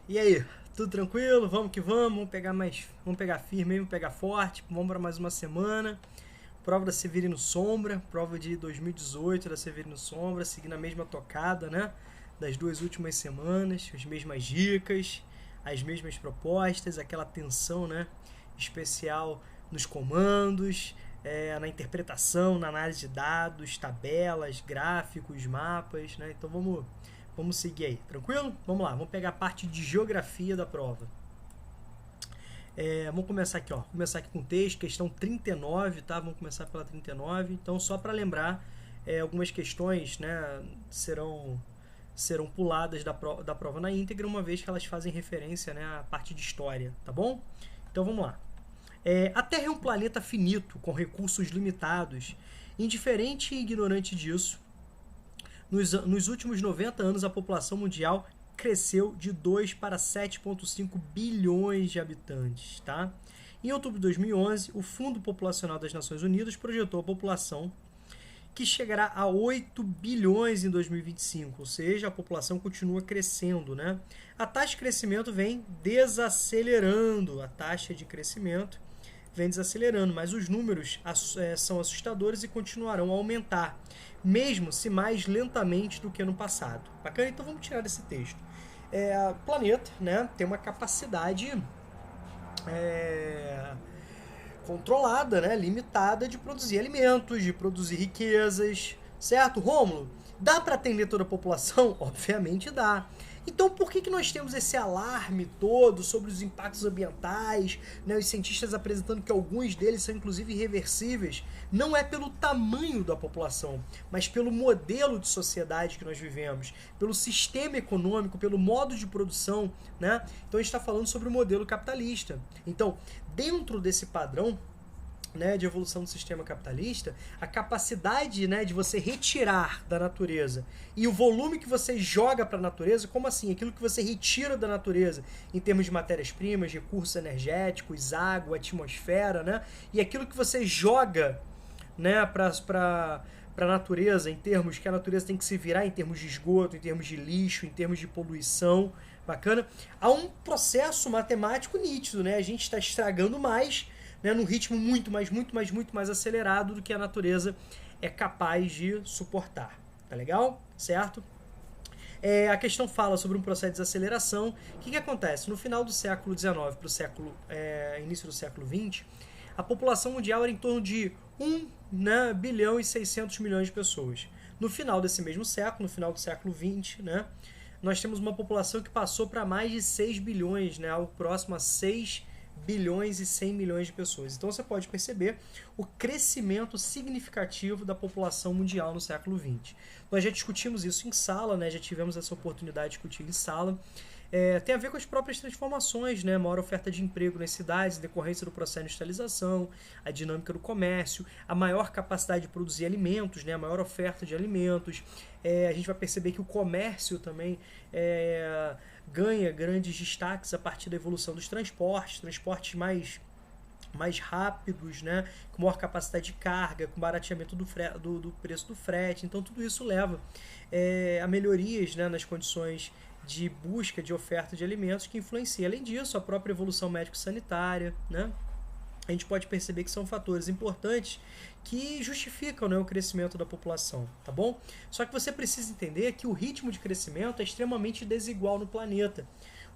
E aí, tudo tranquilo? Vamos que vamos pegar firme, vamos pegar forte, vamos para mais uma semana. Prova da Severino Sombra, prova de 2018 da Severino Sombra, seguindo a mesma tocada, né? Das duas últimas semanas, as mesmas dicas, as mesmas propostas, aquela atenção, né? Especial nos comandos, na interpretação, na análise de dados, tabelas, gráficos, mapas, né? Então vamos seguir aí, tranquilo? Vamos lá, vamos pegar a parte de geografia da prova. Vamos começar aqui, ó. Começar aqui com o texto, questão 39, tá? Vamos começar pela 39. Então, só para lembrar, algumas questões, né, serão puladas da prova na íntegra, uma vez que elas fazem referência, né, à parte de história, tá bom? Então, vamos lá. A Terra é um planeta finito, com recursos limitados. Indiferente e ignorante disso, nos últimos 90 anos, a população mundial cresceu de 2 para 7,5 bilhões de habitantes. Tá? Em outubro de 2011, o Fundo Populacional das Nações Unidas projetou a população que chegará a 8 bilhões em 2025, ou seja, a população continua crescendo. Né? A taxa de crescimento vem desacelerando, mas os números são assustadores e continuarão a aumentar, mesmo se mais lentamente do que no passado. Bacana? Então vamos tirar desse texto. O planeta, né, tem uma capacidade controlada, né, limitada de produzir alimentos, de produzir riquezas, certo, Rômulo? Dá para atender toda a população? Obviamente dá. Então por que nós temos esse alarme todo sobre os impactos ambientais, né? Os cientistas apresentando que alguns deles são inclusive irreversíveis? Não é pelo tamanho da população, mas pelo modelo de sociedade que nós vivemos, pelo sistema econômico, pelo modo de produção, né? Então a gente está falando sobre o modelo capitalista. Então, dentro desse padrão, né, de evolução do sistema capitalista, a capacidade, né, de você retirar da natureza e o volume que você joga para a natureza, como assim? Aquilo que você retira da natureza em termos de matérias-primas, recursos energéticos, água, atmosfera, né, e aquilo que você joga, né, para a natureza, em termos que a natureza tem que se virar, em termos de esgoto, em termos de lixo, em termos de poluição, bacana? Há um processo matemático nítido, né? A gente está estragando mais, né, num ritmo muito mais acelerado do que a natureza é capaz de suportar. Tá legal? Certo? A questão fala sobre um processo de desaceleração. O que acontece? No final do século XIX para o início do século XX, a população mundial era em torno de 1, né, bilhão e 600 milhões de pessoas. No final desse mesmo século, no final do século XX, né, nós temos uma população que passou para mais de 6 bilhões, né, algo próximo a 6 bilhões e 100 milhões de pessoas. Então você pode perceber o crescimento significativo da população mundial no século XX. Nós já discutimos isso em sala, né? Já tivemos essa oportunidade de discutir em sala. Tem a ver com as próprias transformações, né? Maior oferta de emprego nas cidades, decorrência do processo de industrialização, a dinâmica do comércio, a maior capacidade de produzir alimentos, né? A maior oferta de alimentos. A gente vai perceber que o comércio também ganha grandes destaques a partir da evolução dos transportes mais rápidos, né? Com maior capacidade de carga, com barateamento do preço do frete. Então tudo isso leva a melhorias, né, nas condições de busca de oferta de alimentos que influencia. Além disso, a própria evolução médico-sanitária, né? A gente pode perceber que são fatores importantes que justificam, né, o crescimento da população, tá bom? Só que você precisa entender que o ritmo de crescimento é extremamente desigual no planeta.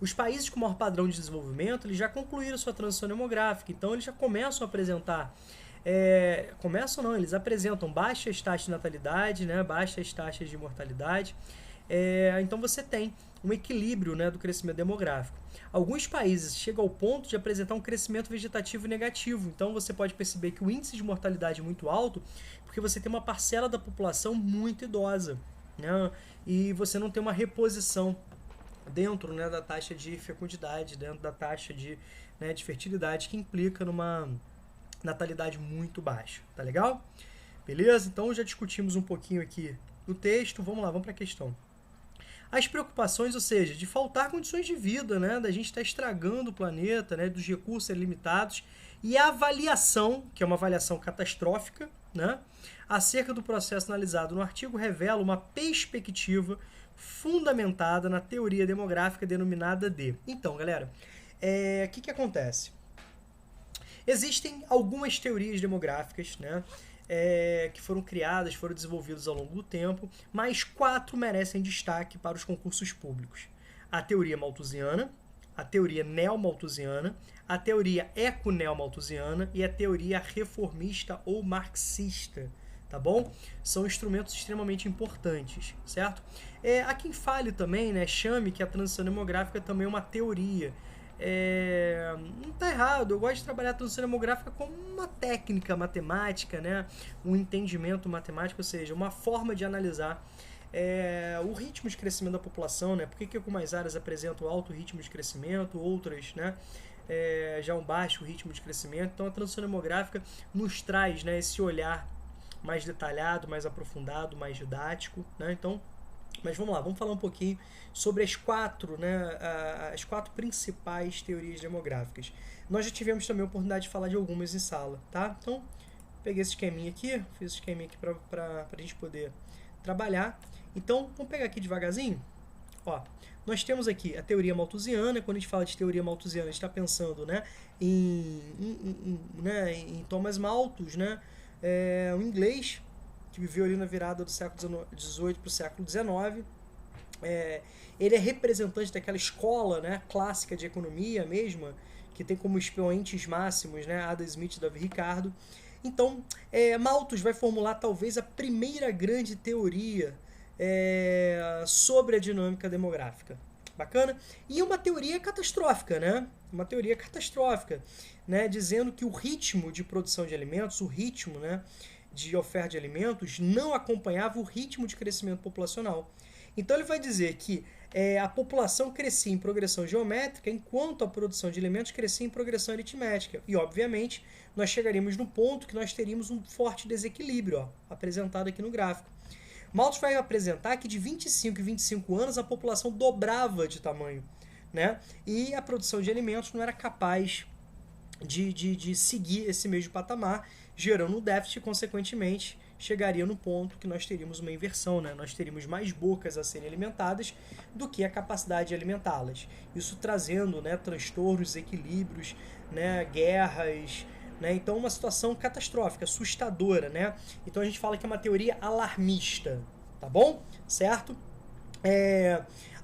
Os países com maior padrão de desenvolvimento, eles já concluíram sua transição demográfica, então eles já começam a apresentar eles apresentam baixas taxas de natalidade, né, baixas taxas de mortalidade. Então você tem um equilíbrio, né, do crescimento demográfico. Alguns países chegam ao ponto de apresentar um crescimento vegetativo negativo. Então você pode perceber que o índice de mortalidade é muito alto porque você tem uma parcela da população muito idosa, né, e você não tem uma reposição dentro, né, da taxa de fecundidade, dentro da taxa de fertilidade, que implica numa natalidade muito baixa. Tá legal? Beleza? Então já discutimos um pouquinho aqui do texto. Vamos lá, vamos para a questão. As preocupações, ou seja, de faltar condições de vida, né, da gente estar estragando o planeta, né, dos recursos serem limitados, e a avaliação, que é uma avaliação catastrófica, né, acerca do processo analisado no artigo, revela uma perspectiva fundamentada na teoria demográfica denominada de... Então, galera, o que acontece? Existem algumas teorias demográficas, né, que foram criadas, foram desenvolvidas ao longo do tempo, mas 4 merecem destaque para os concursos públicos. A teoria malthusiana, a teoria neo-malthusiana, a teoria eco-neo-malthusiana e a teoria reformista ou marxista, tá bom? São instrumentos extremamente importantes, certo? Há quem fale também, né, chame que a transição demográfica também é uma teoria. Não está errado, eu gosto de trabalhar a transição demográfica como uma técnica matemática, né? Um entendimento matemático, ou seja, uma forma de analisar o ritmo de crescimento da população, né? Por que algumas áreas apresentam alto ritmo de crescimento, outras, né, já um baixo ritmo de crescimento. Então a transição demográfica nos traz, né, esse olhar mais detalhado, mais aprofundado, mais didático, né? Então, mas vamos lá, vamos falar um pouquinho sobre as 4, né, as 4 principais teorias demográficas. Nós já tivemos também a oportunidade de falar de algumas em sala, tá? Então, peguei esse esqueminha aqui, fiz esse esqueminha aqui para a gente poder trabalhar. Então, vamos pegar aqui devagarzinho. Ó, nós temos aqui a teoria malthusiana. Quando a gente fala de teoria malthusiana, a gente está pensando, né, em Thomas Malthus, né, um inglês que viveu ali na virada do século XVIII para o século XIX. Ele é representante daquela escola, né, clássica de economia mesma, que tem como expoentes máximos, né, Adam Smith e Davi Ricardo. Então, Malthus vai formular talvez a primeira grande teoria sobre a dinâmica demográfica. Bacana? E uma teoria catastrófica, né? Uma teoria catastrófica, né, dizendo que o ritmo de produção de alimentos, o ritmo, né, de oferta de alimentos não acompanhava o ritmo de crescimento populacional. Então ele vai dizer que a população crescia em progressão geométrica, enquanto a produção de alimentos crescia em progressão aritmética. E, obviamente, nós chegaríamos no ponto que nós teríamos um forte desequilíbrio, ó, apresentado aqui no gráfico. Malthus vai apresentar que de 25 em 25 anos a população dobrava de tamanho, né? E a produção de alimentos não era capaz de seguir esse mesmo patamar, gerando um déficit e, consequentemente, chegaria no ponto que nós teríamos uma inversão, né? Nós teríamos mais bocas a serem alimentadas do que a capacidade de alimentá-las. Isso trazendo, né, transtornos, desequilíbrios, né, guerras, né? Então uma situação catastrófica, assustadora, né? Então a gente fala que é uma teoria alarmista, tá bom? Certo?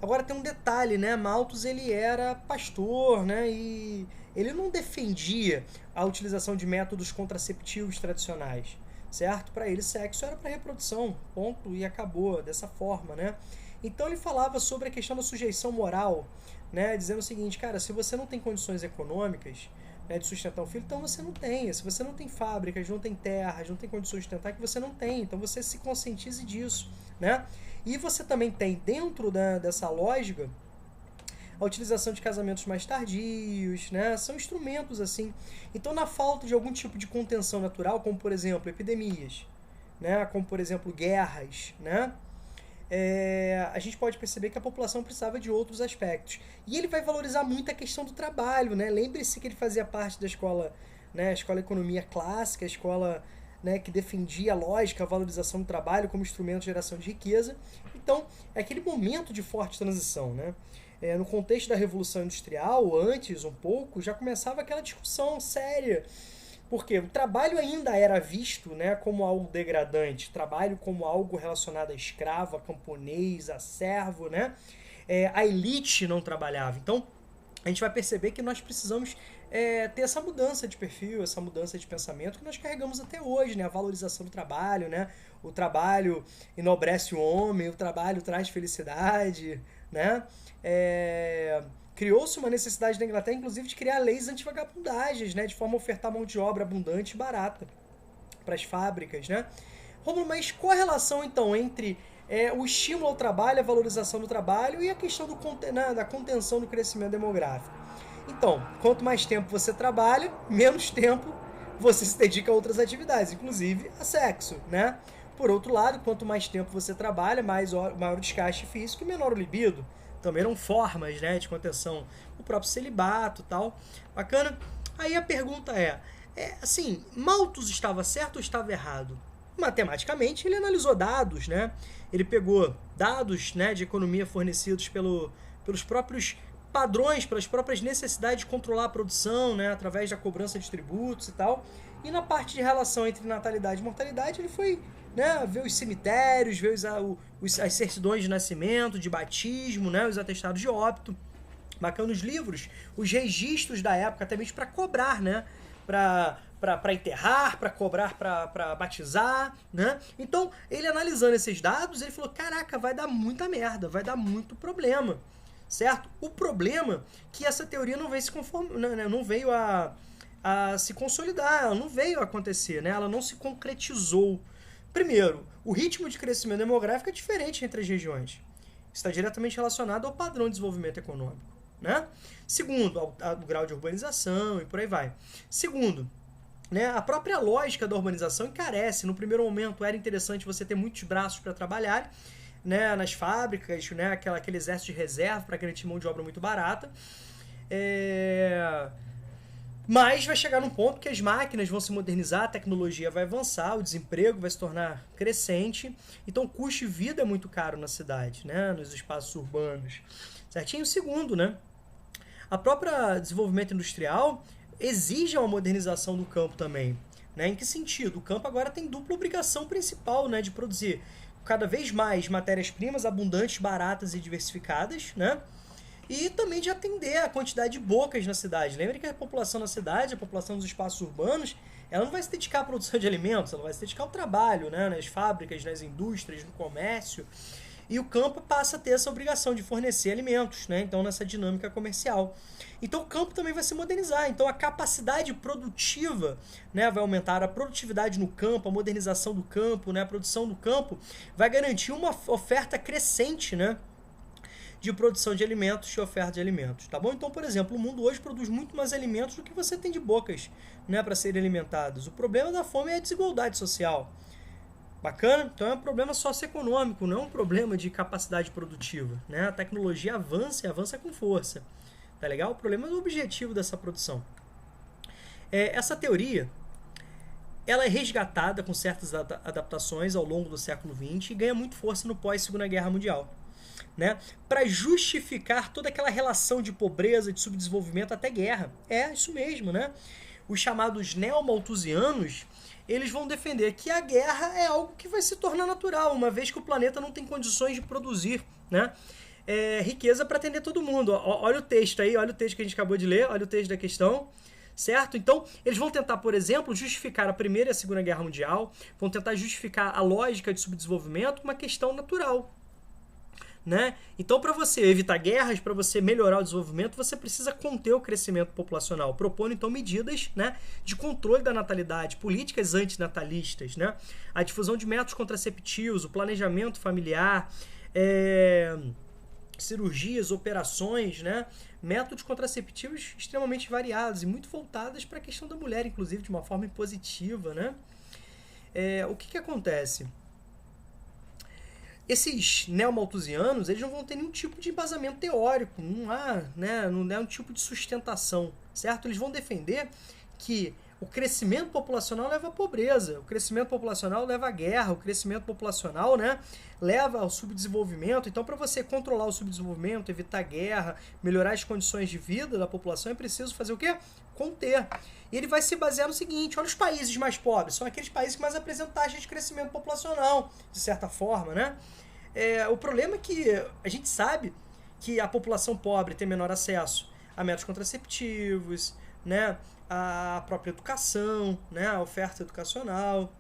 Agora tem um detalhe, né? Malthus ele era pastor, né? E ele não defendia a utilização de métodos contraceptivos tradicionais, certo? Para ele, sexo era para reprodução, ponto, e acabou dessa forma, né? Então ele falava sobre a questão da sujeição moral, né? Dizendo o seguinte, cara, se você não tem condições econômicas, né, de sustentar um filho, então você não tem. Se você não tem fábricas, não tem terras, não tem condições de sustentar, que você não tem. Então você se conscientize disso, né? E você também tem, dentro dessa lógica, a utilização de casamentos mais tardios, né? São instrumentos assim. Então, na falta de algum tipo de contenção natural, como por exemplo epidemias, né? Como por exemplo guerras, né? A gente pode perceber que a população precisava de outros aspectos. E ele vai valorizar muito a questão do trabalho, né? Lembre-se que ele fazia parte da escola, né? A escola economia clássica, a escola, né, que defendia a lógica, a valorização do trabalho como instrumento de geração de riqueza. Então, é aquele momento de forte transição, né? No contexto da Revolução Industrial, antes um pouco, já começava aquela discussão séria, porque o trabalho ainda era visto, né, como algo degradante, trabalho como algo relacionado a escravo, a camponês, a servo, né? A elite não trabalhava. Então, a gente vai perceber que nós precisamos ter essa mudança de perfil, essa mudança de pensamento que nós carregamos até hoje, né? A valorização do trabalho, né? O trabalho enobrece o homem, o trabalho traz felicidade, né? Criou-se uma necessidade na Inglaterra, inclusive, de criar leis antivagabundagens, né? De forma a ofertar mão de obra abundante e barata para as fábricas, né? Rômulo, mas qual a relação, então, entre o estímulo ao trabalho, a valorização do trabalho e a questão da contenção do crescimento demográfico? Então, quanto mais tempo você trabalha, menos tempo você se dedica a outras atividades, inclusive a sexo, né? Por outro lado, quanto mais tempo você trabalha, maior o desgaste físico e menor o libido. Também eram formas, né, de contenção, o próprio celibato e tal. Bacana? Aí a pergunta assim, Malthus estava certo ou estava errado? Matematicamente, ele analisou dados, né? Ele pegou dados, né, de economia fornecidos pelos próprios padrões, pelas próprias necessidades de controlar a produção, né, através da cobrança de tributos e tal. E na parte de relação entre natalidade e mortalidade, ele foi, né, ver os cemitérios, ver as certidões de nascimento, de batismo, né, os atestados de óbito. Bacana os livros, os registros da época, até mesmo para cobrar, né? Para enterrar, para cobrar, para batizar, né? Então, ele analisando esses dados, ele falou, caraca, vai dar muita merda, vai dar muito problema, certo? O problema é que essa teoria não veio não veio a se consolidar, ela não veio a acontecer, né? Ela não se concretizou. Primeiro, o ritmo de crescimento demográfico é diferente entre as regiões. Está diretamente relacionado ao padrão de desenvolvimento econômico, né? Segundo, ao grau de urbanização e por aí vai. Segundo, né, a própria lógica da urbanização encarece. No primeiro momento era interessante você ter muitos braços para trabalhar, né, nas fábricas, né, aquele exército de reserva para garantir mão de obra muito barata. Mas vai chegar num ponto que as máquinas vão se modernizar, a tecnologia vai avançar, o desemprego vai se tornar crescente. Então o custo de vida é muito caro na cidade, né, nos espaços urbanos. Certinho? Segundo, né, a própria desenvolvimento industrial exige uma modernização do campo também. Né? Em que sentido? O campo agora tem dupla obrigação principal, né, de produzir cada vez mais matérias-primas abundantes, baratas e diversificadas, né? E também de atender a quantidade de bocas na cidade. Lembre que a população na cidade, a população dos espaços urbanos, ela não vai se dedicar à produção de alimentos, ela vai se dedicar ao trabalho, né? Nas fábricas, nas indústrias, no comércio. E o campo passa a ter essa obrigação de fornecer alimentos, né? Então, nessa dinâmica comercial. Então, o campo também vai se modernizar. Então, a capacidade produtiva, né, vai aumentar. A produtividade no campo, a modernização do campo, né, a produção do campo vai garantir uma oferta crescente, né, de produção de alimentos e oferta de alimentos, tá bom? Então, por exemplo, o mundo hoje produz muito mais alimentos do que você tem de bocas, né, para serem alimentadas. O problema da fome é a desigualdade social. Bacana? Então é um problema socioeconômico, não é um problema de capacidade produtiva, né? A tecnologia avança e avança com força, tá legal? O problema é o objetivo dessa produção. Essa teoria, ela é resgatada com certas adaptações ao longo do século XX e ganha muito força no pós-Segunda Guerra Mundial, né, para justificar toda aquela relação de pobreza, de subdesenvolvimento até guerra. É isso mesmo, né? Os chamados neomalthusianos, eles vão defender que a guerra é algo que vai se tornar natural, uma vez que o planeta não tem condições de produzir, né, riqueza para atender todo mundo. Olha o texto aí, olha o texto que a gente acabou de ler, olha o texto da questão. Certo? Então, eles vão tentar, por exemplo, justificar a Primeira e a Segunda Guerra Mundial, vão tentar justificar a lógica de subdesenvolvimento com uma questão natural. Né? Então, para você evitar guerras, para você melhorar o desenvolvimento, você precisa conter o crescimento populacional, propondo então medidas, né, de controle da natalidade, políticas antinatalistas, né? A difusão de métodos contraceptivos, o planejamento familiar, cirurgias, operações, né? Métodos contraceptivos extremamente variados e muito voltados para a questão da mulher, inclusive de uma forma impositiva, né? O que acontece? Esses neomalthusianos, eles não vão ter nenhum tipo de embasamento teórico, não é um tipo de sustentação, certo? Eles vão defender que o crescimento populacional leva à pobreza, o crescimento populacional leva à guerra, o crescimento populacional, né, leva ao subdesenvolvimento. Então, para você controlar o subdesenvolvimento, evitar guerra, melhorar as condições de vida da população, é preciso fazer o quê? Conter. E ele vai se basear no seguinte: olha, os países mais pobres são aqueles países que mais apresentam taxa de crescimento populacional, de certa forma, né? O problema é que a gente sabe que a população pobre tem menor acesso a métodos contraceptivos, né, a própria educação, né, a oferta educacional,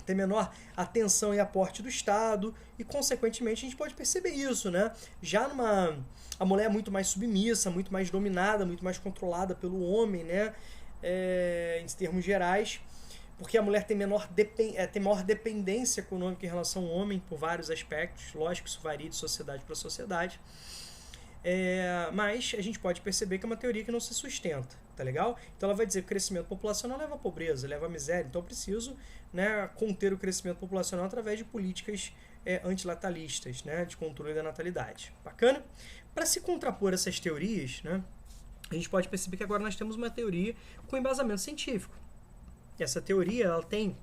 tem menor atenção e aporte do Estado e, consequentemente, a gente pode perceber isso, né? Já a mulher é muito mais submissa, muito mais dominada, muito mais controlada pelo homem, né, em termos gerais, porque a mulher tem maior dependência econômica em relação ao homem por vários aspectos. Lógico que isso varia de sociedade para sociedade. Mas a gente pode perceber que é uma teoria que não se sustenta, tá legal? Então ela vai dizer que o crescimento populacional leva à pobreza, leva à miséria. Então eu preciso, né, conter o crescimento populacional através de políticas antilatalistas, né, de controle da natalidade. Bacana? Para se contrapor essas teorias, né, a gente pode perceber que agora nós temos uma teoria com embasamento científico. Essa teoria ela tem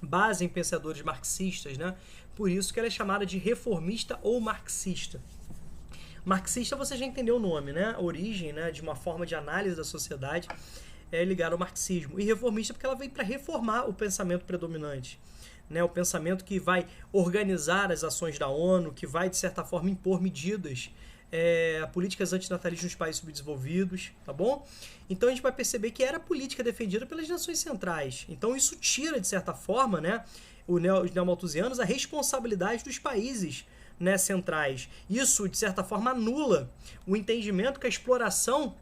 base em pensadores marxistas, né? Por isso que ela é chamada de reformista ou marxista. Marxista, você já entendeu o nome, né? A origem, né, de uma forma de análise da sociedade é ligada ao marxismo. E reformista porque ela veio para reformar o pensamento predominante, né? O pensamento que vai organizar as ações da ONU, que vai, de certa forma, impor medidas, políticas antinatalistas nos países subdesenvolvidos, tá bom? Então a gente vai perceber que era a política defendida pelas nações centrais. Então isso tira, de certa forma, né, os neomalthusianos, a responsabilidade dos países, né, centrais. Isso, de certa forma, anula o entendimento que a exploração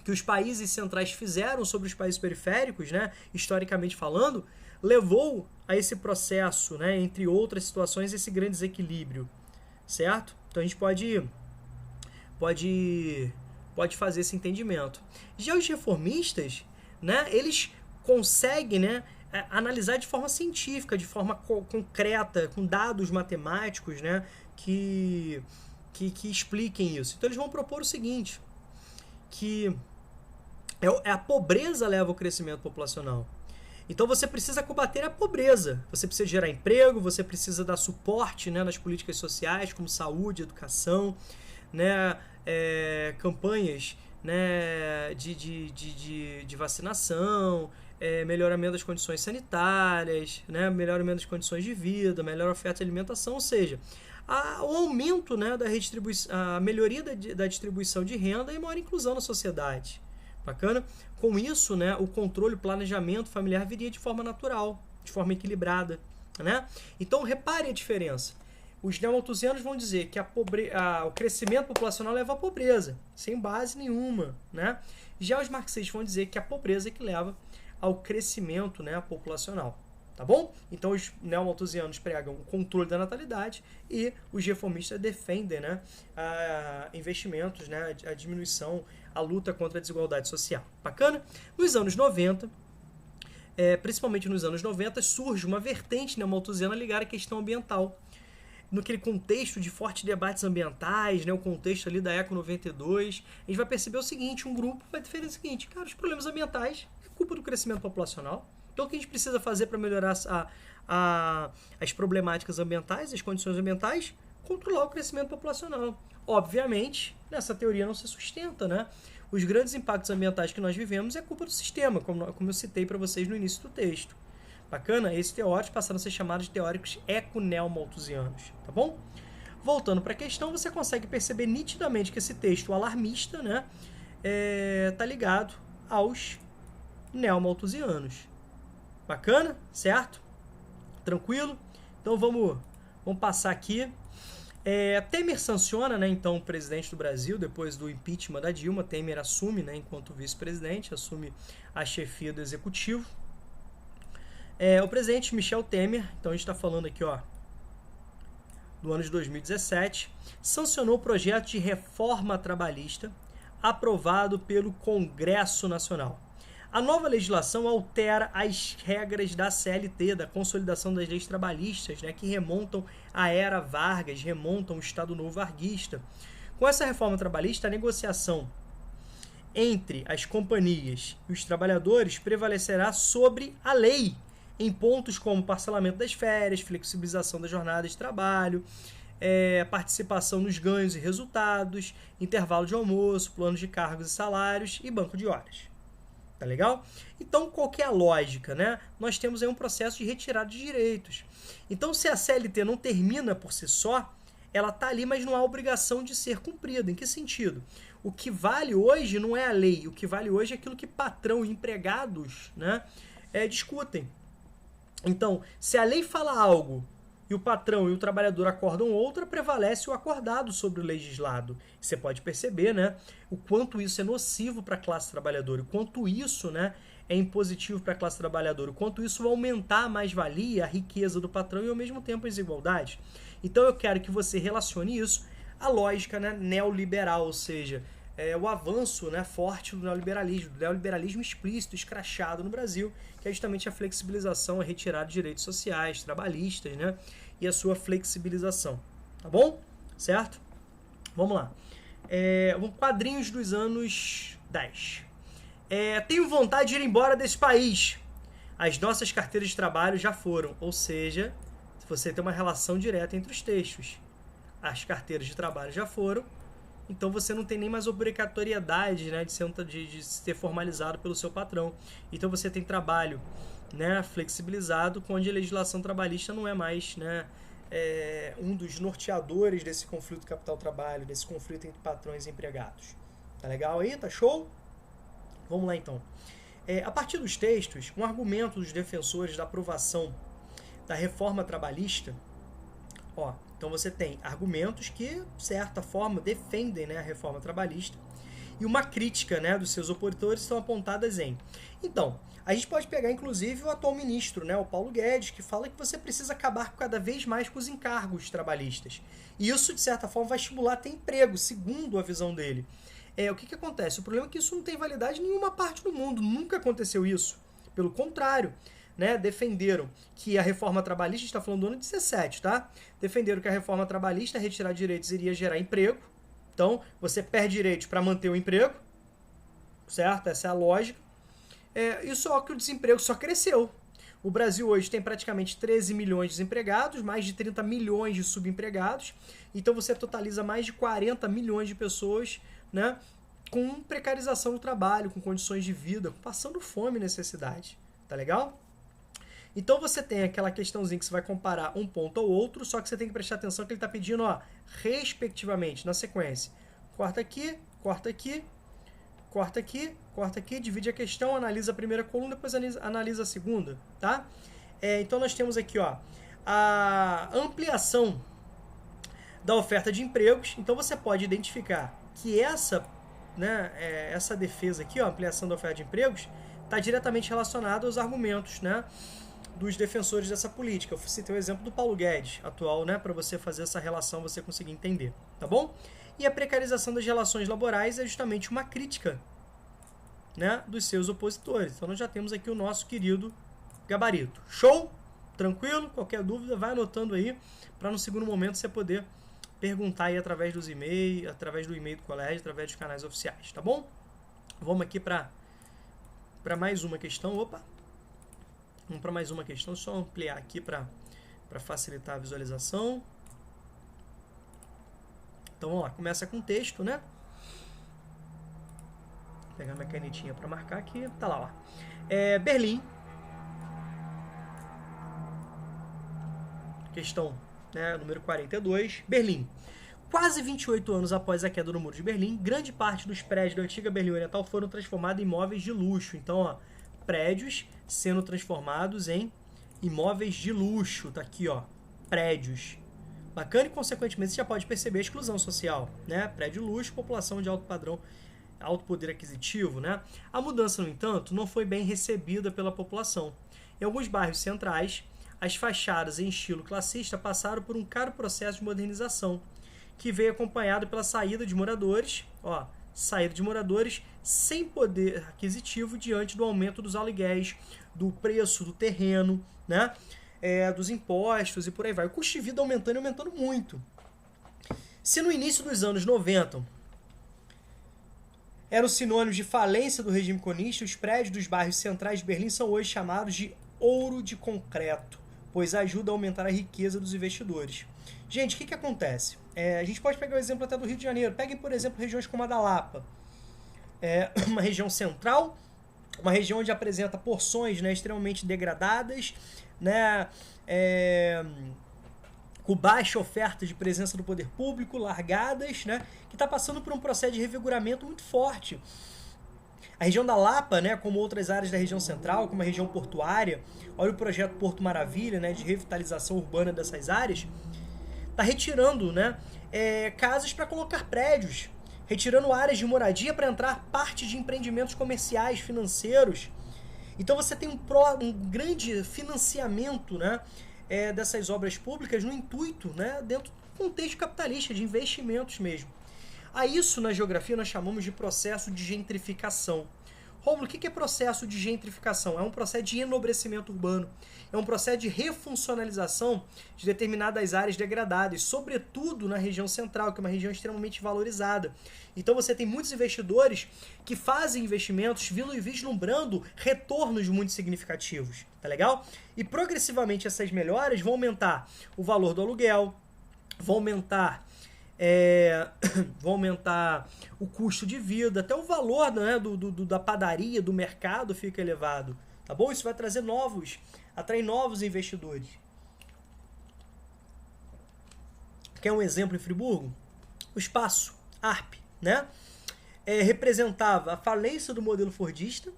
que os países centrais fizeram sobre os países periféricos, né, historicamente falando, levou a esse processo, né, entre outras situações, esse grande desequilíbrio, certo? Então a gente pode fazer esse entendimento. Já os reformistas, né, eles conseguem, né, analisar de forma científica, de forma concreta, com dados matemáticos, né, que expliquem isso. Então eles vão propor o seguinte, que a pobreza leva ao crescimento populacional. Então você precisa combater a pobreza, você precisa gerar emprego, você precisa dar suporte, né, nas políticas sociais, como saúde, educação, né, campanhas, né, de vacinação, melhoramento das condições sanitárias, né, melhoramento das condições de vida, melhor oferta de alimentação, ou seja, o aumento, né, a melhoria da distribuição de renda e maior inclusão na sociedade. Bacana? Com isso, né, o controle, o planejamento familiar viria de forma natural, de forma equilibrada, né? Então, repare a diferença. Os neomalthusianos vão dizer que o crescimento populacional leva à pobreza, sem base nenhuma, né? Já os marxistas vão dizer que a pobreza é que leva ao crescimento, né, populacional. Tá bom? Então os neomalthusianos pregam o controle da natalidade e os reformistas defendem, né, investimentos, né, a diminuição, a luta contra a desigualdade social. Bacana? Nos anos 90, principalmente nos anos 90, surge uma vertente neomalthusiana ligada à questão ambiental. Naquele contexto de fortes debates ambientais, né, o contexto ali da Eco 92, a gente vai perceber o seguinte, um grupo vai defender o seguinte, cara, os problemas ambientais é culpa do crescimento populacional. Então, o que a gente precisa fazer para melhorar as problemáticas ambientais, as condições ambientais? Controlar o crescimento populacional. Obviamente, nessa teoria não se sustenta, né? Os grandes impactos ambientais que nós vivemos é culpa do sistema, como eu citei para vocês no início do texto. Bacana? Esses teóricos passaram a ser chamados de teóricos eco-neomalthusianos, tá bom? Voltando para a questão, você consegue perceber nitidamente que esse texto alarmista, né, tá ligado aos neomalthusianos. Bacana? Certo? Tranquilo? Então vamos passar aqui. Temer sanciona, né, então, o presidente do Brasil, depois do impeachment da Dilma. Temer assume, né, enquanto vice-presidente, assume a chefia do executivo. O presidente Michel Temer, então a gente está falando aqui, ó, do ano de 2017, sancionou o projeto de reforma trabalhista aprovado pelo Congresso Nacional. A nova legislação altera as regras da CLT, da consolidação das leis trabalhistas, né, que remontam à era Vargas, remontam ao Estado Novo varguista. Com essa reforma trabalhista, a negociação entre as companhias e os trabalhadores prevalecerá sobre a lei, em pontos como parcelamento das férias, flexibilização da jornada de trabalho, participação nos ganhos e resultados, intervalo de almoço, planos de cargos e salários e banco de horas. Tá legal? Então, qual que é a lógica, né? Nós temos aí um processo de retirada de direitos. Então, se a CLT não termina por si só, ela tá ali, mas não há obrigação de ser cumprida. Em que sentido? O que vale hoje não é a lei, o que vale hoje é aquilo que patrão e empregados, né, discutem. Então, se a lei fala algo e o patrão e o trabalhador acordam outra, prevalece o acordado sobre o legislado. Você pode perceber, né, o quanto isso é nocivo para a classe trabalhadora, o quanto isso, né, é impositivo para a classe trabalhadora, o quanto isso vai aumentar a mais-valia, a riqueza do patrão e ao mesmo tempo a desigualdade. Então eu quero que você relacione isso à lógica, né, neoliberal, ou seja, o avanço, né, forte do neoliberalismo explícito, escrachado no Brasil, que é justamente a flexibilização, a retirada de direitos sociais, trabalhistas, né, e a sua flexibilização. Tá bom? Certo? Vamos lá. Quadrinhos dos anos 10. Tenho vontade de ir embora desse país. as nossas carteiras de trabalho já foram. Ou seja, você tem uma relação direta entre os textos. As carteiras de trabalho já foram, então você não tem nem mais obrigatoriedade, né, de ser formalizado pelo seu patrão. Então você tem trabalho, né, flexibilizado, onde a legislação trabalhista não é mais, né, um dos norteadores desse conflito capital-trabalho, desse conflito entre patrões e empregados. Tá legal aí? Tá show? Vamos lá então. A partir dos textos, um argumento dos defensores da aprovação da reforma trabalhista, então você tem argumentos que, de certa forma, defendem, né, a reforma trabalhista, e uma crítica, né, dos seus opositores estão apontadas em... Então, a gente pode pegar, inclusive, o atual ministro, né, o Paulo Guedes, que fala que você precisa acabar cada vez mais com os encargos trabalhistas. E isso, de certa forma, vai estimular a ter emprego, segundo a visão dele. O que acontece? O problema é que isso não tem validade em nenhuma parte do mundo. Nunca aconteceu isso. Pelo contrário, né, defenderam que a reforma trabalhista, está falando do ano 17, tá? Defenderam que a reforma trabalhista, retirar direitos, iria gerar emprego. Então, você perde direitos para manter o emprego, certo? Essa é a lógica. E só que o desemprego só cresceu. O Brasil hoje tem praticamente 13 milhões de desempregados, mais de 30 milhões de subempregados. Então, você totaliza mais de 40 milhões de pessoas, né, com precarização do trabalho, com condições de vida, passando fome e necessidade. Tá legal? Então você tem aquela questãozinha que você vai comparar um ponto ao outro, só que você tem que prestar atenção que ele está pedindo, respectivamente, na sequência. Corta aqui, corta aqui, corta aqui, corta aqui, divide a questão, analisa a primeira coluna, depois analisa a segunda, tá? Então nós temos aqui, a ampliação da oferta de empregos. Então você pode identificar que essa defesa aqui, ampliação da oferta de empregos, está diretamente relacionada aos argumentos, né, dos defensores dessa política. Eu citei o exemplo do Paulo Guedes, atual, né, para você fazer essa relação, você conseguir entender, tá bom? E a precarização das relações laborais é justamente uma crítica, né, dos seus opositores. Então nós já temos aqui o nosso querido gabarito. Show? Tranquilo? Qualquer dúvida, vai anotando aí, para no segundo momento você poder perguntar aí através dos e-mails, através do e-mail do colégio, através dos canais oficiais, tá bom? Vamos aqui para mais uma questão. Vamos para mais uma questão, só ampliar aqui para facilitar a visualização. Então vamos lá, começa com texto, né? Vou pegar minha canetinha para marcar aqui, tá lá, Berlim. Questão, né, número 42. Berlim. Quase 28 anos após a queda do Muro de Berlim, grande parte dos prédios da antiga Berlim Oriental foram transformados em imóveis de luxo. Então, prédios sendo transformados em imóveis de luxo. Tá aqui, prédios. Bacana, e consequentemente você já pode perceber a exclusão social, né? Prédio luxo, população de alto padrão, alto poder aquisitivo, né? A mudança, no entanto, não foi bem recebida pela população. Em alguns bairros centrais, as fachadas em estilo classista passaram por um caro processo de modernização, que veio acompanhado pela saída de moradores, sem poder aquisitivo diante do aumento dos aluguéis, do preço do terreno, né? Dos impostos e por aí vai. O custo de vida aumentando e aumentando muito. Se no início dos anos 90 eram sinônimos de falência do regime comunista, os prédios dos bairros centrais de Berlim são hoje chamados de ouro de concreto, pois ajuda a aumentar a riqueza dos investidores. Gente, o que acontece? A gente pode pegar o exemplo até do Rio de Janeiro. Peguem, por exemplo, regiões como a da Lapa. Uma região central, uma região onde apresenta porções, né, extremamente degradadas, né, com baixa oferta de presença do poder público, largadas, né, que está passando por um processo de revigoramento muito forte. A região da Lapa, né, como outras áreas da região central, como a região portuária, olha o projeto Porto Maravilha, né, de revitalização urbana dessas áreas, está retirando, né, casas para colocar prédios, retirando áreas de moradia para entrar parte de empreendimentos comerciais, financeiros. Então você tem um grande financiamento, né, dessas obras públicas no intuito, né, dentro do contexto capitalista, de investimentos mesmo. A isso, na geografia, nós chamamos de processo de gentrificação. Rômulo, o que é processo de gentrificação? É um processo de enobrecimento urbano, é um processo de refuncionalização de determinadas áreas degradadas, sobretudo na região central, que é uma região extremamente valorizada. Então você tem muitos investidores que fazem investimentos vislumbrando retornos muito significativos, tá legal? E progressivamente essas melhoras vão aumentar o valor do aluguel, vão aumentar o custo de vida, até o valor, né, da padaria, do mercado fica elevado, tá bom? Isso vai atrair novos investidores. Quer um exemplo em Friburgo? O espaço ARP, né? Representava a falência do modelo fordista,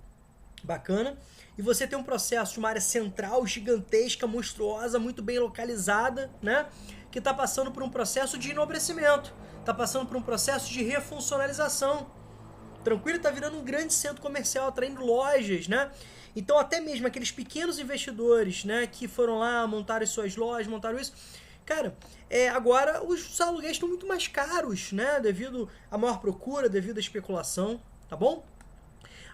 bacana, e você tem um processo de uma área central gigantesca, monstruosa, muito bem localizada, né? Que está passando por um processo de enobrecimento, está passando por um processo de refuncionalização. Tranquilo? Está virando um grande centro comercial, atraindo lojas, né? Então até mesmo aqueles pequenos investidores, né, que foram lá, montaram suas lojas, montaram isso, cara, agora os aluguéis estão muito mais caros, né, devido à maior procura, devido à especulação, tá bom?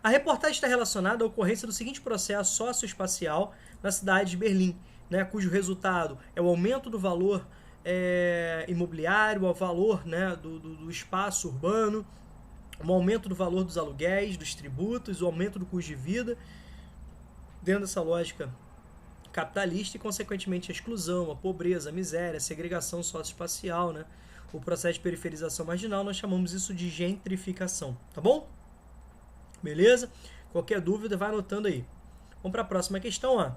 A reportagem está relacionada à ocorrência do seguinte processo socioespacial na cidade de Berlim, né, cujo resultado é o aumento do valor imobiliário, o valor, né, do espaço urbano, o aumento do valor dos aluguéis, dos tributos, o aumento do custo de vida, dentro dessa lógica capitalista e, consequentemente, a exclusão, a pobreza, a miséria, a segregação socioespacial, né, o processo de periferização marginal, nós chamamos isso de gentrificação, tá bom? Beleza? Qualquer dúvida, vai anotando aí. Vamos para a próxima questão, ó.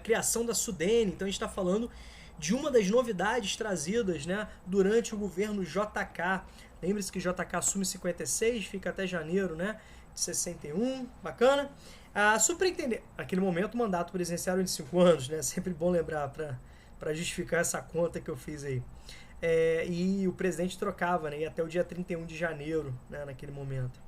Criação da Sudene. Então a gente está falando de uma das novidades trazidas, né, durante o governo JK. Lembre-se que JK assume 56, fica até janeiro, né, de 61, bacana. A superintendente, naquele momento o mandato presidencial era de 5 anos, né, sempre bom lembrar para justificar essa conta que eu fiz aí. E o presidente trocava, né, e até o dia 31 de janeiro, né, naquele momento.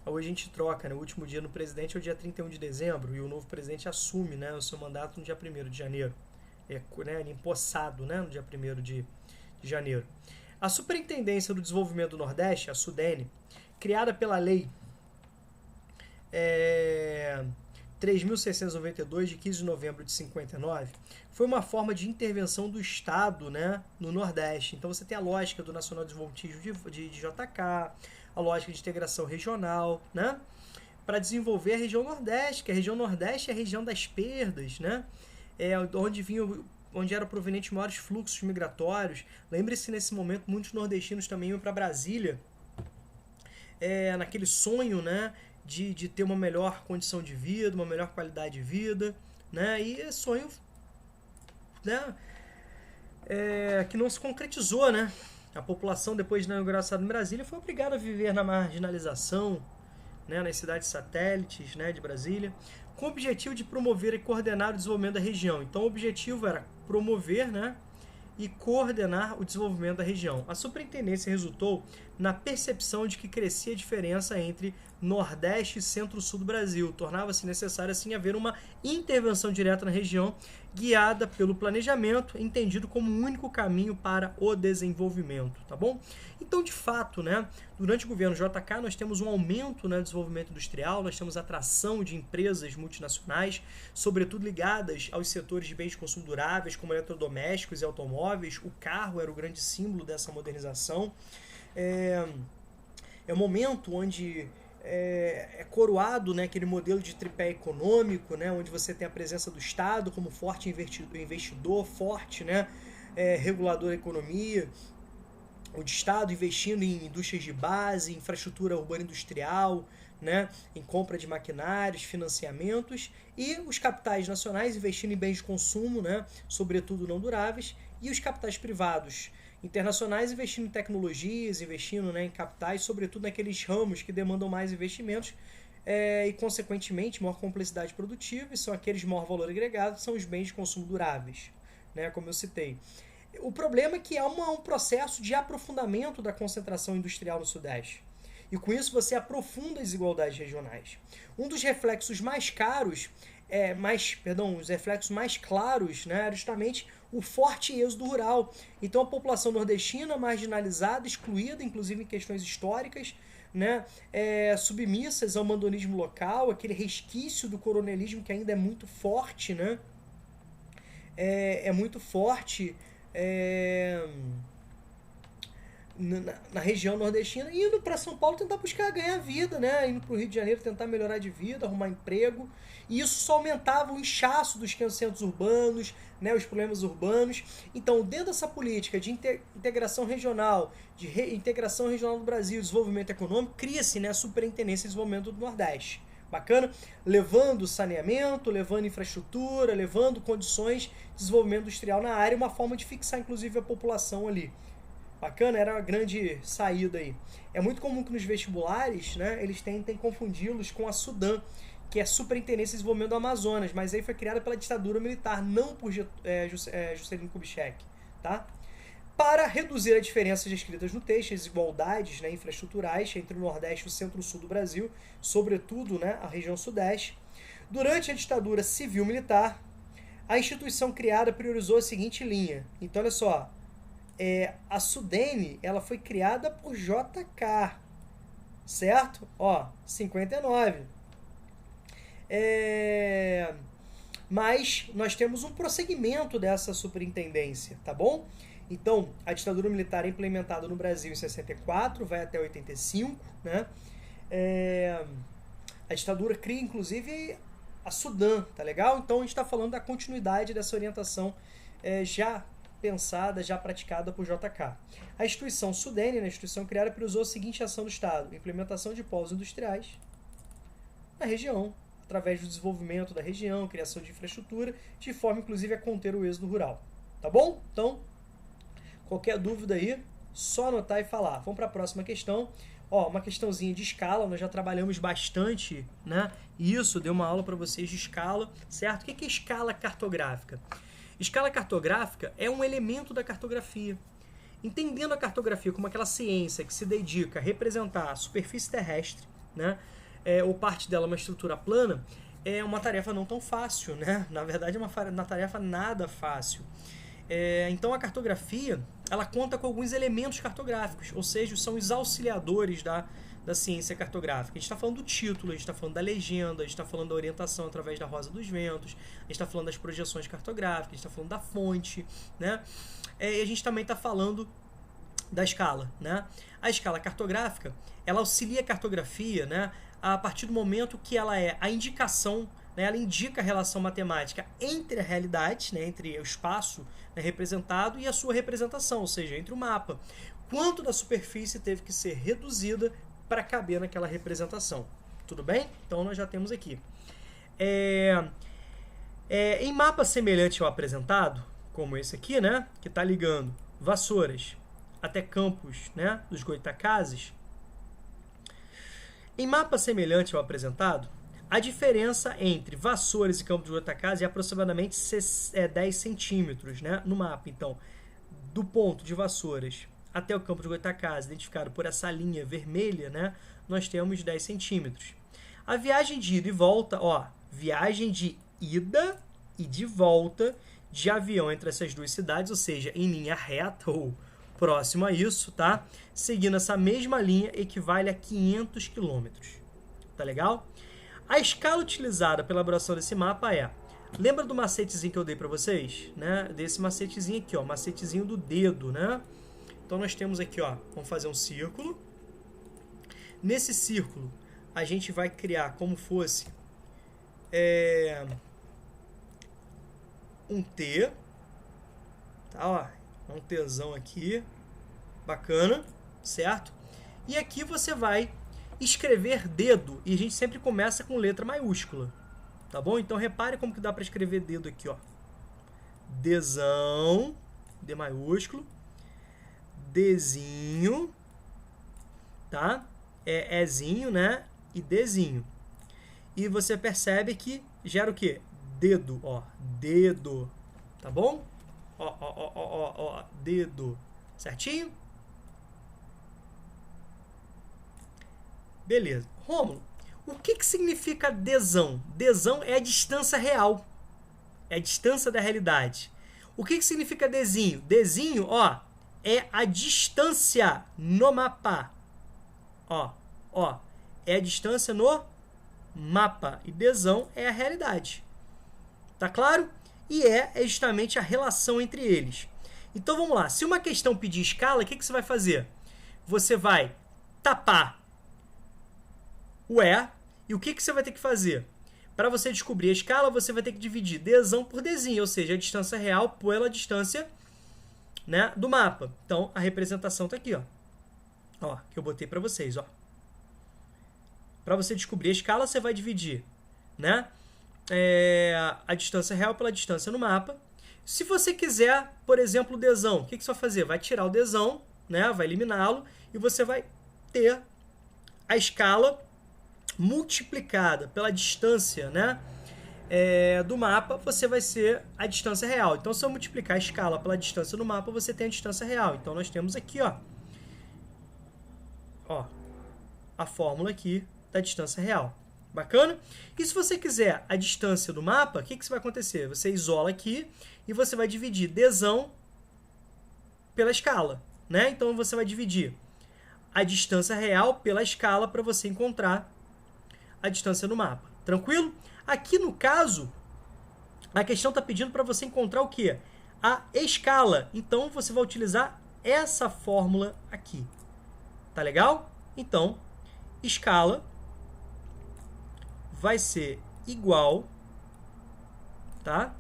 Hoje a gente troca, né? O último dia no presidente é o dia 31 de dezembro e o novo presidente assume, né, o seu mandato no dia 1º de janeiro. Né, empossado, né, no dia 1º de janeiro. A Superintendência do Desenvolvimento do Nordeste, a SUDENE, criada pela Lei 3.692, de 15 de novembro de 59, foi uma forma de intervenção do Estado, né, no Nordeste. Então você tem a lógica do Nacional Desenvolvimento de JK, a lógica de integração regional, né, para desenvolver a região Nordeste, que a região Nordeste é a região das perdas, né, onde eram provenientes maiores fluxos migratórios. Lembre-se, nesse momento, muitos nordestinos também iam para Brasília, naquele sonho, né, de ter uma melhor condição de vida, uma melhor qualidade de vida, né, e esse sonho, né, que não se concretizou, né. A população, depois da inauguração em Brasília, foi obrigada a viver na marginalização, né, nas cidades satélites, né, de Brasília, com o objetivo de promover e coordenar o desenvolvimento da região. Então o objetivo era promover, né, e coordenar o desenvolvimento da região. A superintendência resultou na percepção de que crescia a diferença entre Nordeste e Centro-Sul do Brasil. Tornava-se necessário, assim, haver uma intervenção direta na região, guiada pelo planejamento, entendido como o único caminho para o desenvolvimento, tá bom? Então, de fato, né, durante o governo JK, nós temos um aumento no desenvolvimento industrial, nós temos atração de empresas multinacionais, sobretudo ligadas aos setores de bens de consumo duráveis, como eletrodomésticos e automóveis. O carro era o grande símbolo dessa modernização. É um momento onde é coroado, né, aquele modelo de tripé econômico, né, onde você tem a presença do Estado como forte investidor, forte, né, regulador da economia, o Estado investindo em indústrias de base, infraestrutura urbana industrial, né, em compra de maquinários, financiamentos, e os capitais nacionais investindo em bens de consumo, né, sobretudo não duráveis, e os capitais privados internacionais investindo em tecnologias, investindo, né, em capitais, sobretudo naqueles ramos que demandam mais investimentos e, consequentemente, maior complexidade produtiva, e são aqueles de maior valor agregado, são os bens de consumo duráveis, né, como eu citei. O problema é que há um processo de aprofundamento da concentração industrial no Sudeste. E com isso você aprofunda as desigualdades regionais. Um dos reflexos mais caros, os reflexos mais claros, né, era justamente o forte êxodo rural. Então a população nordestina marginalizada, excluída, inclusive em questões históricas, né, submissas ao mandonismo local, aquele resquício do coronelismo que ainda é muito forte, né, muito forte na região nordestina, indo para São Paulo tentar buscar ganhar vida, né, indo para o Rio de Janeiro tentar melhorar de vida, arrumar emprego, e isso só aumentava o inchaço dos centros urbanos, né, os problemas urbanos. Então, dentro dessa política de integração regional, integração regional do Brasil, desenvolvimento econômico, cria-se, né, a Superintendência de Desenvolvimento do Nordeste. Bacana? Levando saneamento, levando infraestrutura, levando condições de desenvolvimento industrial na área, uma forma de fixar, inclusive, a população ali. Bacana, era uma grande saída aí. É muito comum que nos vestibulares, né, eles tentem confundi-los com a Sudam, que é a Superintendência de Desenvolvimento do Amazonas, mas aí foi criada pela ditadura militar, não por Juscelino Kubitschek, tá? Para reduzir as diferenças descritas no texto, as desigualdades, né, infraestruturais entre o Nordeste e o Centro-Sul do Brasil, sobretudo, né, a região Sudeste. Durante a ditadura civil-militar, a instituição criada priorizou a seguinte linha. Então, olha só, a Sudene, ela foi criada por JK, certo? Ó, 59. Mas nós temos um prosseguimento dessa superintendência, tá bom? Então, a ditadura militar é implementada no Brasil em 64, vai até 85, né? A ditadura cria, inclusive, a Sudam, tá legal? Então, a gente está falando da continuidade dessa orientação já pensada, já praticada por JK. A instituição Sudene, a instituição criada, priorizou a seguinte ação do Estado: implementação de polos industriais na região, através do desenvolvimento da região, criação de infraestrutura, de forma, inclusive, a conter o êxodo rural. Tá bom? Então, qualquer dúvida aí, só anotar e falar. Vamos para a próxima questão. Ó, uma questãozinha de escala, nós já trabalhamos bastante, né? Isso, deu uma aula para vocês de escala, certo? O que é escala cartográfica? Escala cartográfica é um elemento da cartografia. Entendendo a cartografia como aquela ciência que se dedica a representar a superfície terrestre, né? Ou parte dela uma estrutura plana, é uma tarefa não tão fácil, né? Na verdade, é uma tarefa nada fácil. Então, a cartografia, ela conta com alguns elementos cartográficos, ou seja, são os auxiliadores da ciência cartográfica. A gente está falando do título, a gente está falando da legenda, a gente está falando da orientação através da rosa dos ventos, a gente está falando das projeções cartográficas, a gente está falando da fonte, né? E a gente também está falando da escala, né? A escala cartográfica, ela auxilia a cartografia, né, a partir do momento que ela é a indicação, né, ela indica a relação matemática entre a realidade, né, entre o espaço, né, representado e a sua representação, ou seja, entre o mapa. Quanto da superfície teve que ser reduzida para caber naquela representação. Tudo bem? Então nós já temos aqui. Em mapa semelhante ao apresentado, como esse aqui, né, que está ligando Vassouras até Campos, né, dos Goitacazes, em mapa semelhante ao apresentado, a diferença entre Vassouras e Campos dos Goitacazes é aproximadamente 10 centímetros, né, no mapa. Então, do ponto de Vassouras até o Campo dos Goitacazes, identificado por essa linha vermelha, né, nós temos 10 centímetros. A viagem de ida e volta, ó, viagem de ida e de volta de avião entre essas duas cidades, ou seja, em linha reta ou próximo a isso, tá? Seguindo essa mesma linha, equivale a 500 quilômetros. Tá legal? A escala utilizada pela elaboração desse mapa é... Lembra do macetezinho que eu dei para vocês? Né? Desse macetezinho aqui, ó, macetezinho do dedo, né? Então nós temos aqui, ó, vamos fazer um círculo. Nesse círculo, a gente vai criar como fosse um T, tá, ó, um Tzão aqui, bacana, certo? E aqui você vai escrever dedo, e a gente sempre começa com letra maiúscula, tá bom? Então repare como que dá para escrever dedo aqui, ó. Dzão, D maiúsculo, Dzinho, tá? Ezinho, né? E Dzinho. E você percebe que gera o quê? Dedo, ó. Dedo, tá bom? Ó, dedo. Certinho? Beleza. Rômulo, o que significa desão? Desão é a distância real. É a distância da realidade. O que significa desenho? Desenho, ó, é a distância no mapa. Ó, é a distância no mapa. E desão é a realidade. Tá claro? E é justamente a relação entre eles. Então vamos lá. Se uma questão pedir escala, o que você vai fazer? Você vai tapar o E. E o que você vai ter que fazer? Para você descobrir a escala, você vai ter que dividir desão por desenho, ou seja, a distância real pela distância, né, do mapa. Então, a representação está aqui, ó, que eu botei para vocês. Para você descobrir a escala, você vai dividir, né, a distância real pela distância no mapa. Se você quiser, por exemplo, o desão, o que você vai fazer? Vai tirar o desão, né, vai eliminá-lo, e você vai ter a escala multiplicada pela distância, né, do mapa, você vai ser a distância real. Então, se eu multiplicar a escala pela distância no mapa, você tem a distância real. Então, nós temos aqui, ó, a fórmula aqui da distância real. Bacana? E se você quiser a distância do mapa, o que vai acontecer? Você isola aqui e você vai dividir desão pela escala, né? Então, você vai dividir a distância real pela escala para você encontrar a distância no mapa. Tranquilo? Aqui no caso, a questão está pedindo para você encontrar o quê? A escala. Então, você vai utilizar essa fórmula aqui. Tá legal? Então, escala vai ser igual, tá?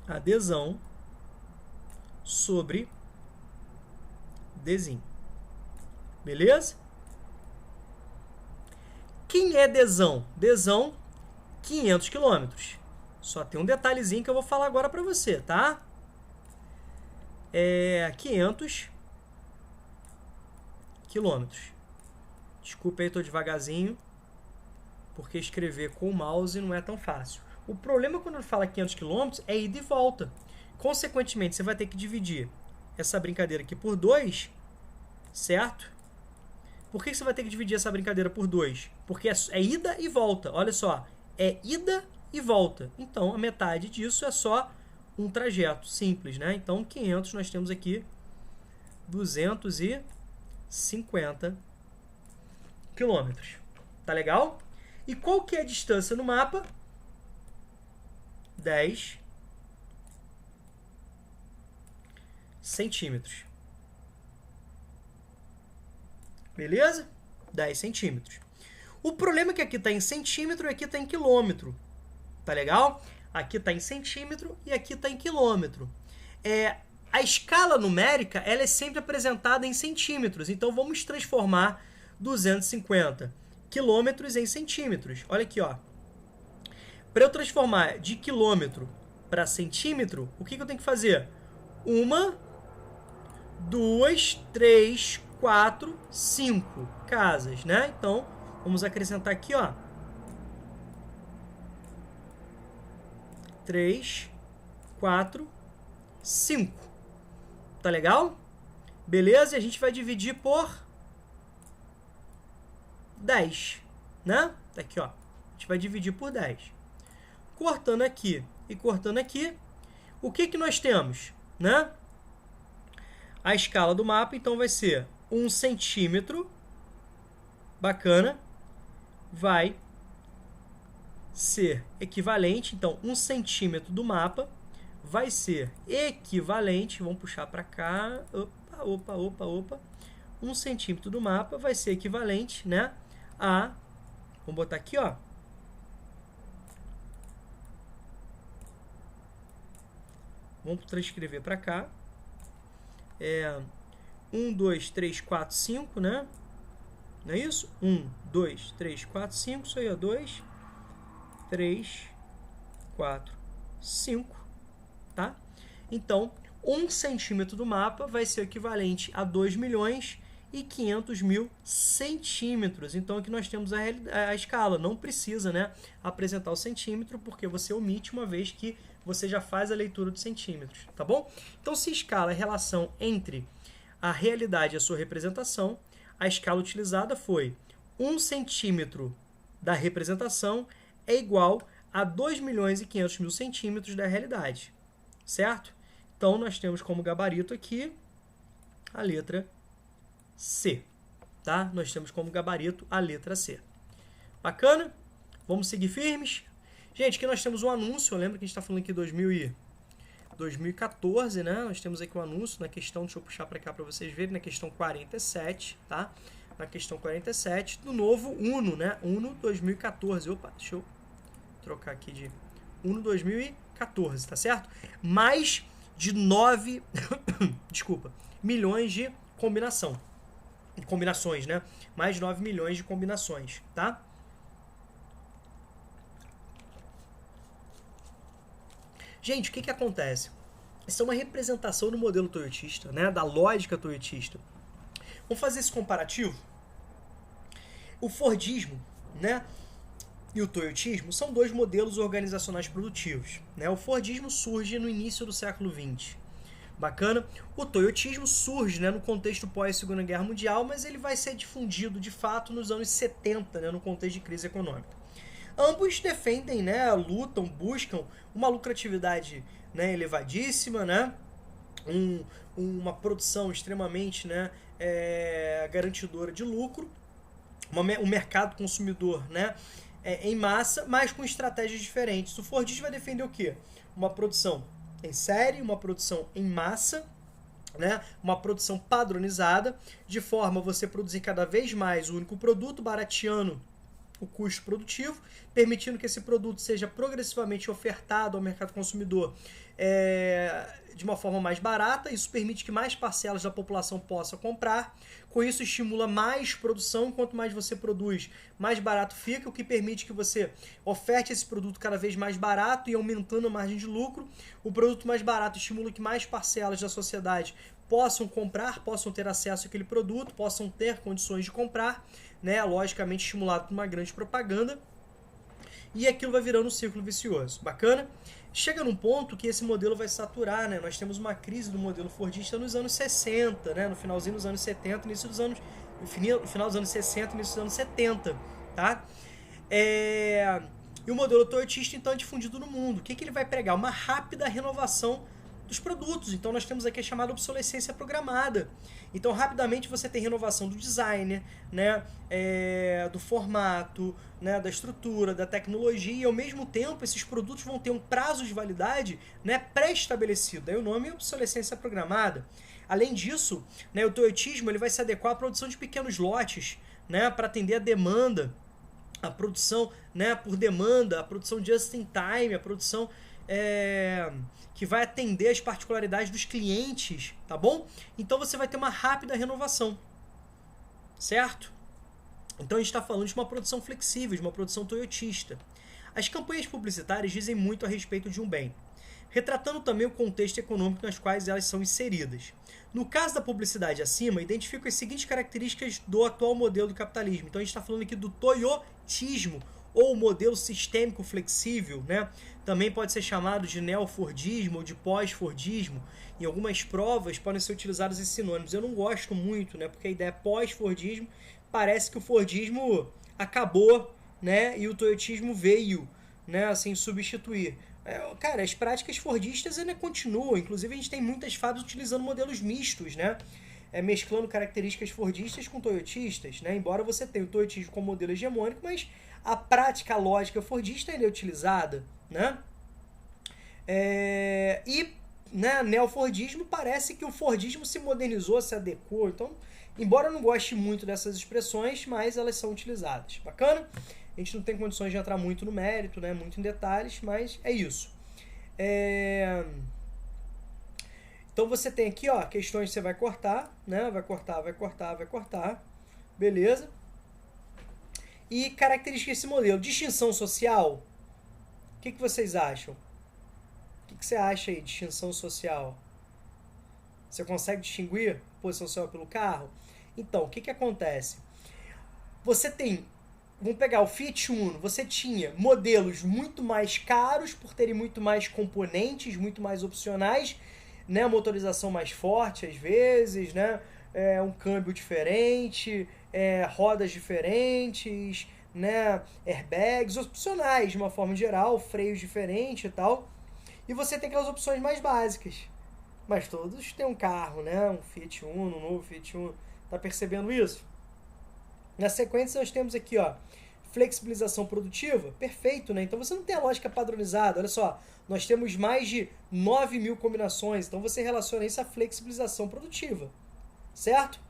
Adesão sobre desenho. Beleza? Quem é desão? Desão, 500 km. Só tem um detalhezinho que eu vou falar agora para você, tá? 500 km. Desculpa aí, tô devagarzinho, porque escrever com o mouse não é tão fácil. O problema quando fala 500 km é ida e volta. Consequentemente, você vai ter que dividir essa brincadeira aqui por 2, certo? Por que você vai ter que dividir essa brincadeira por 2? Porque é ida e volta. Olha só, é ida e volta. Então, a metade disso é só um trajeto simples, né? Então, 500, nós temos aqui 250 quilômetros. Tá legal? E qual que é a distância no mapa? 10 centímetros. Beleza? 10 centímetros. O problema é que aqui está em centímetro e aqui está em quilômetro. Tá legal? Aqui está em centímetro e aqui está em quilômetro. A escala numérica ela é sempre apresentada em centímetros. Então, vamos transformar 250 quilômetros em centímetros. Olha aqui, ó. Para eu transformar de quilômetro para centímetro, o que eu tenho que fazer? 1, 2, 3, 4, 5 casas, né? Então, vamos acrescentar aqui, ó. 3, 4, 5. Tá legal? Beleza? E a gente vai dividir por 10, né? Tá aqui, ó. A gente vai dividir por 10. Cortando aqui e cortando aqui, o que nós temos, né? A escala do mapa, então, vai ser 1 centímetro, bacana, vai ser equivalente, então, 1 centímetro do mapa vai ser equivalente, vamos puxar para cá, opa, 1 centímetro do mapa vai ser equivalente, né, a, vamos botar aqui, ó, vamos transcrever para cá, 1, 2, 3, 4, 5, né? Não é isso? 1, 2, 3, 4, 5. Isso aí, ó. 2, 3, 4, 5. Tá? Então, 1 centímetro do mapa vai ser equivalente a 2.500.000 centímetros. Então, aqui nós temos a escala. Não precisa, né, apresentar o centímetro, porque você omite uma vez que você já faz a leitura dos centímetros, tá bom? Então, se escala é a relação entre a realidade e a sua representação, a escala utilizada foi 1 centímetro da representação é igual a 2.500.000 centímetros da realidade, certo? Então, nós temos como gabarito aqui a letra C, tá? Nós temos como gabarito a letra C. Bacana? Vamos seguir firmes? Gente, aqui nós temos um anúncio, lembra que a gente está falando aqui 2014, né? Nós temos aqui um anúncio na questão, deixa eu puxar para cá para vocês verem, na questão 47, tá? Na questão 47, do novo UNO, né? UNO 2014. Opa, deixa eu trocar aqui de UNO 2014, tá certo? Mais de 9 milhões de combinações, né? Mais de 9 milhões de combinações, tá? Gente, o que acontece? Isso é uma representação do modelo toyotista, né? Da lógica toyotista. Vamos fazer esse comparativo? O Fordismo, né, e o Toyotismo são dois modelos organizacionais produtivos, né? O Fordismo surge no início do século XX. Bacana? O Toyotismo surge, né, no contexto pós-Segunda Guerra Mundial, mas ele vai ser difundido de fato nos anos 70, né, no contexto de crise econômica. Ambos defendem, né, lutam, buscam uma lucratividade, né, elevadíssima, né, uma produção extremamente, né, garantidora de lucro, um mercado consumidor, né, em massa, mas com estratégias diferentes. O Fordismo vai defender o quê? Uma produção em série, uma produção em massa, né, uma produção padronizada, de forma a você produzir cada vez mais o único produto, barateando o custo produtivo, permitindo que esse produto seja progressivamente ofertado ao mercado consumidor de uma forma mais barata. Isso permite que mais parcelas da população possa comprar. Com isso, estimula mais produção. Quanto mais você produz, mais barato fica, o que permite que você oferte esse produto cada vez mais barato e aumentando a margem de lucro. O produto mais barato estimula que mais parcelas da sociedade possam comprar, possam ter acesso àquele produto, possam ter condições de comprar, né? Logicamente estimulado por uma grande propaganda, e aquilo vai virando um círculo vicioso. Bacana? Chega num ponto que esse modelo vai saturar, né? Nós temos uma crise do modelo fordista nos anos 60, né? No finalzinho dos anos 70, no final dos anos 60, início dos anos 70, tá? E o modelo toyotista, então, é difundido no mundo. O que ele vai pregar? Uma rápida renovação dos produtos. Então nós temos aqui a chamada obsolescência programada. Então rapidamente você tem renovação do design, né, do formato, né, da estrutura, da tecnologia, e ao mesmo tempo esses produtos vão ter um prazo de validade, né, pré-estabelecido. Daí o nome é obsolescência programada. Além disso, né, o toyotismo ele vai se adequar à produção de pequenos lotes, né, para atender a demanda, a produção, né, por demanda, a produção just in time, a produção que vai atender as particularidades dos clientes, tá bom? Então você vai ter uma rápida renovação, certo? Então a gente está falando de uma produção flexível, de uma produção toyotista. As campanhas publicitárias dizem muito a respeito de um bem, retratando também o contexto econômico nas quais elas são inseridas. No caso da publicidade acima, identifico as seguintes características do atual modelo do capitalismo. Então a gente está falando aqui do toyotismo, ou modelo sistêmico flexível, né? Também pode ser chamado de neofordismo ou de pós-fordismo. Em algumas provas podem ser utilizados esses sinônimos. Eu não gosto muito, né? Porque a ideia é pós-fordismo, parece que o fordismo acabou, né? E o toyotismo veio, né? Assim, substituir. Cara, as práticas fordistas ainda continuam. Inclusive a gente tem muitas fábricas utilizando modelos mistos, né? Mesclando características fordistas com toyotistas, né? Embora você tenha o toyotismo como modelo hegemônico, mas a prática, a lógica fordista ainda é utilizada, né? Né, neofordismo, parece que o fordismo se modernizou, se adequou. Então, embora eu não goste muito dessas expressões, mas elas são utilizadas. Bacana? A gente não tem condições de entrar muito no mérito, né? Muito em detalhes, mas é isso. Então você tem aqui, ó, questões que você vai cortar, né? Vai cortar. Beleza? E características desse modelo. Distinção social. O que vocês acham? O que você acha aí, distinção social? Você consegue distinguir posição social pelo carro? Então, o que acontece? Você tem, vamos pegar o Fiat Uno, você tinha modelos muito mais caros por terem muito mais componentes, muito mais opcionais, né? Motorização mais forte às vezes, né? um câmbio diferente, rodas diferentes, né, airbags opcionais de uma forma geral, freios diferentes e tal. E você tem aquelas opções mais básicas. Mas todos têm um carro, né? Um Fiat Uno, um novo Fiat Uno. Tá percebendo isso? Na sequência nós temos aqui, ó, flexibilização produtiva. Perfeito, né? Então você não tem a lógica padronizada. Olha só, nós temos mais de 9.000 combinações. Então você relaciona isso à flexibilização produtiva. Certo?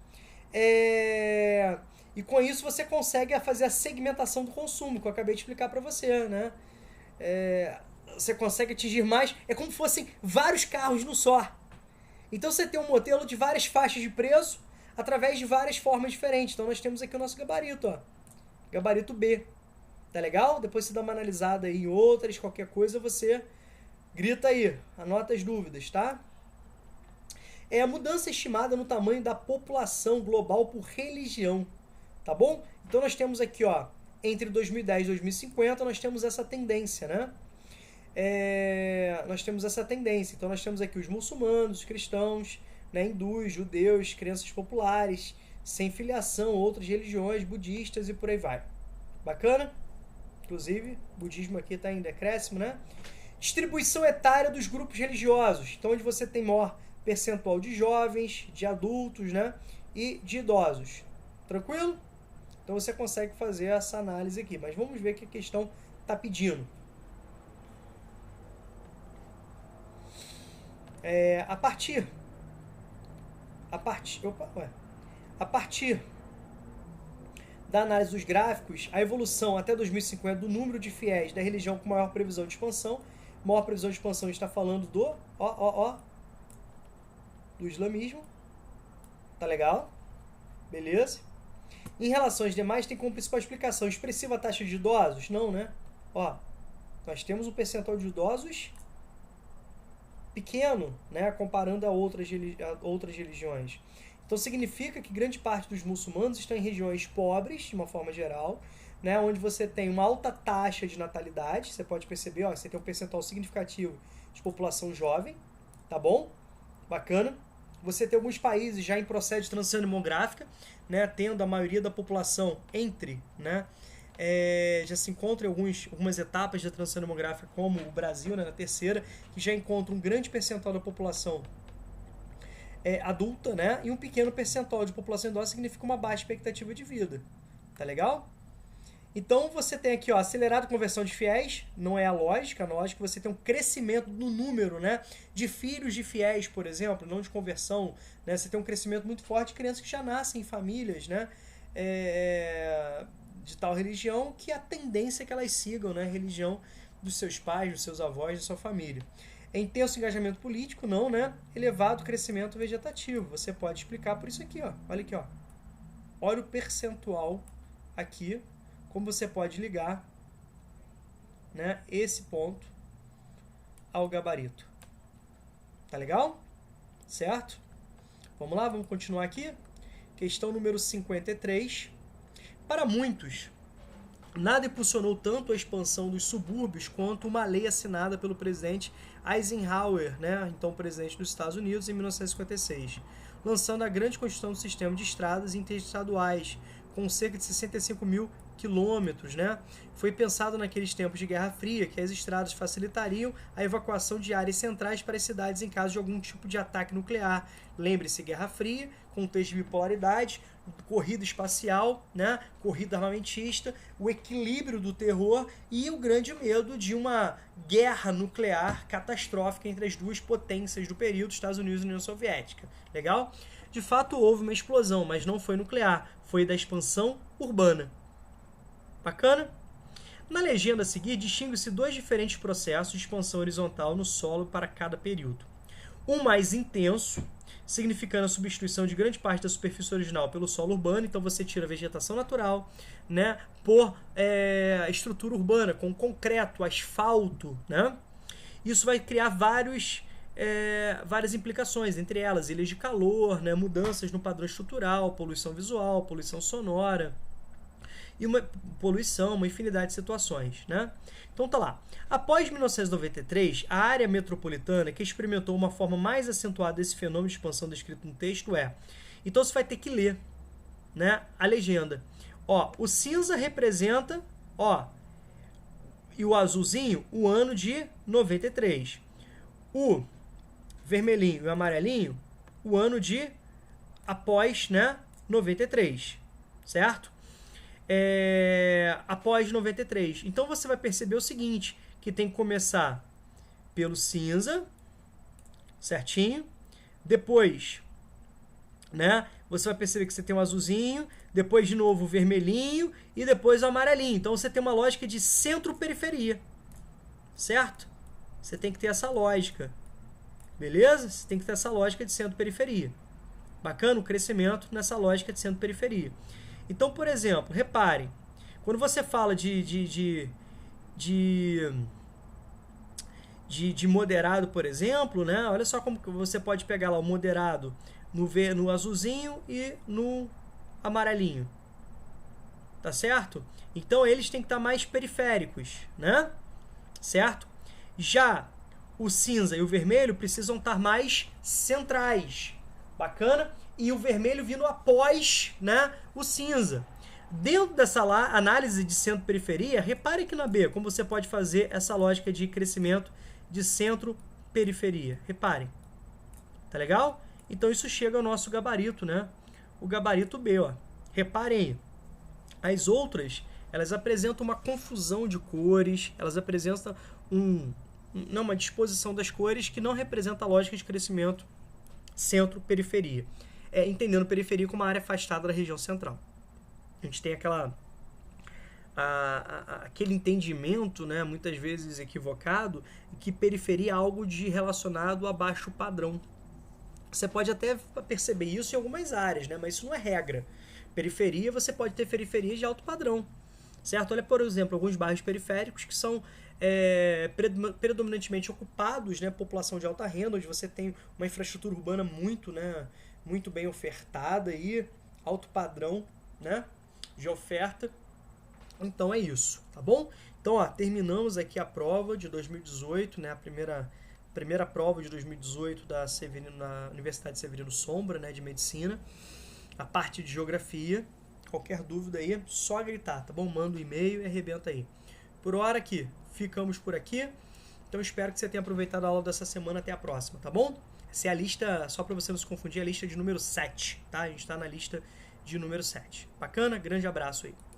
E com isso você consegue fazer a segmentação do consumo, que eu acabei de explicar para você, né? Você consegue atingir mais. É como se fossem vários carros no só. Então você tem um modelo de várias faixas de preço através de várias formas diferentes. Então nós temos aqui o nosso gabarito, ó. Gabarito B. Tá legal? Depois você dá uma analisada aí em outras, qualquer coisa você grita aí, anota as dúvidas, tá? É a mudança estimada no tamanho da população global por religião, tá bom? Então nós temos aqui, ó, entre 2010 e 2050 nós temos essa tendência, né? Nós temos essa tendência. Então nós temos aqui os muçulmanos, os cristãos, né, hindus, judeus, crenças populares, sem filiação, outras religiões, budistas e por aí vai. Bacana? Inclusive, o budismo aqui está em decréscimo, né? Distribuição etária dos grupos religiosos. Então onde você tem maior percentual de jovens, de adultos, né, e de idosos. Tranquilo? Então você consegue fazer essa análise aqui. Mas vamos ver o que a questão está pedindo. A partir da análise dos gráficos, a evolução até 2050 do número de fiéis da religião com maior previsão de expansão. Maior previsão de expansão está falando do do islamismo. Tá legal? Beleza? Em relação às demais, tem como principal explicação expressiva a taxa de idosos? Não, né? Ó, nós temos um percentual de idosos pequeno, né, comparando a outras religiões. Então significa que grande parte dos muçulmanos estão em regiões pobres, de uma forma geral, né, onde você tem uma alta taxa de natalidade. Você pode perceber, ó, você tem um percentual significativo de população jovem, tá bom? Bacana. Você tem alguns países já em processo de transição demográfica, né, tendo a maioria da população entre, né, já se encontra em algumas etapas da transição demográfica, como o Brasil, né, na terceira, que já encontra um grande percentual da população adulta, né, e um pequeno percentual de população idosa significa uma baixa expectativa de vida. Tá legal? Então você tem aqui, ó, acelerado conversão de fiéis, não é a lógica você tem um crescimento no número, né, de filhos de fiéis, por exemplo, não de conversão, né, você tem um crescimento muito forte de crianças que já nascem em famílias, né, de tal religião, que a tendência é que elas sigam, né, a religião dos seus pais, dos seus avós, da sua família. É intenso engajamento político? Não, né? Elevado crescimento vegetativo. Você pode explicar por isso aqui, ó. Olha aqui, ó. Olha o percentual aqui, como você pode ligar, né, esse ponto ao gabarito. Tá legal? Certo? Vamos lá, vamos continuar aqui. Questão número 53. Para muitos, nada impulsionou tanto a expansão dos subúrbios quanto uma lei assinada pelo presidente Eisenhower, né, então presidente dos Estados Unidos, em 1956, lançando a grande construção do sistema de estradas interestaduais, com cerca de 65 mil quilômetros, né? Foi pensado naqueles tempos de Guerra Fria que as estradas facilitariam a evacuação de áreas centrais para as cidades em caso de algum tipo de ataque nuclear. Lembre-se, Guerra Fria, contexto de bipolaridade, corrida espacial, né? Corrida armamentista, o equilíbrio do terror e o grande medo de uma guerra nuclear catastrófica entre as duas potências do período, Estados Unidos e União Soviética. Legal? De fato, houve uma explosão, mas não foi nuclear, foi da expansão urbana. Bacana? Na legenda a seguir, distingue-se dois diferentes processos de expansão horizontal no solo para cada período. Um mais intenso, significando a substituição de grande parte da superfície original pelo solo urbano, então você tira a vegetação natural, né, por estrutura urbana, com concreto, asfalto, né? Isso vai criar várias implicações, entre elas ilhas de calor, né, mudanças no padrão estrutural, poluição visual, poluição sonora, e uma infinidade de situações, né? Então tá lá. Após 1993, a área metropolitana que experimentou uma forma mais acentuada desse fenômeno de expansão descrito no texto Então você vai ter que ler, né, a legenda. Ó, o cinza representa, ó, e o azulzinho, o ano de 93. O vermelhinho e o amarelinho, o ano de após, né, 93, certo? Após 93. Então você vai perceber o seguinte, que tem que começar pelo cinza, certinho? Depois, né, você vai perceber que você tem o azulzinho, depois de novo o vermelhinho e depois o amarelinho. Então você tem uma lógica de centro-periferia, certo? Você tem que ter essa lógica, beleza? Você tem que ter essa lógica de centro-periferia. Bacana o crescimento nessa lógica de centro-periferia. Então, por exemplo, reparem, quando você fala de moderado, por exemplo, né? Olha só como que você pode pegar lá o moderado no azulzinho e no amarelinho. Tá certo? Então eles têm que estar mais periféricos, né? Certo? Já o cinza e o vermelho precisam estar mais centrais. Bacana? E o vermelho vindo após, né, o cinza. Dentro dessa análise de centro-periferia, repare aqui na B, como você pode fazer essa lógica de crescimento de centro-periferia. Reparem. Tá legal? Então isso chega ao nosso gabarito, né? O gabarito B, ó. Reparem aí. As outras, elas apresentam uma confusão de cores, elas apresentam uma disposição das cores que não representa a lógica de crescimento centro-periferia. Entendendo periferia como uma área afastada da região central. A gente tem aquele entendimento, né, muitas vezes equivocado, que periferia é algo relacionado a baixo padrão. Você pode até perceber isso em algumas áreas, né, mas isso não é regra. Periferia, você pode ter periferias de alto padrão, certo? Olha, por exemplo, alguns bairros periféricos que são predominantemente ocupados, né, população de alta renda, onde você tem uma infraestrutura urbana muito bem ofertada e alto padrão, né, de oferta. Então é isso, tá bom? Então, ó, terminamos aqui a prova de 2018, né, a primeira prova de 2018 na Universidade Severino Sombra, né, de Medicina, a parte de Geografia. Qualquer dúvida aí, só gritar, tá bom? Manda um e-mail e arrebenta aí. Por hora aqui, ficamos por aqui. Então espero que você tenha aproveitado a aula dessa semana. Até a próxima, tá bom? Essa é a lista, só para você não se confundir, a lista de número 7, tá? A gente está na lista de número 7. Bacana? Grande abraço aí.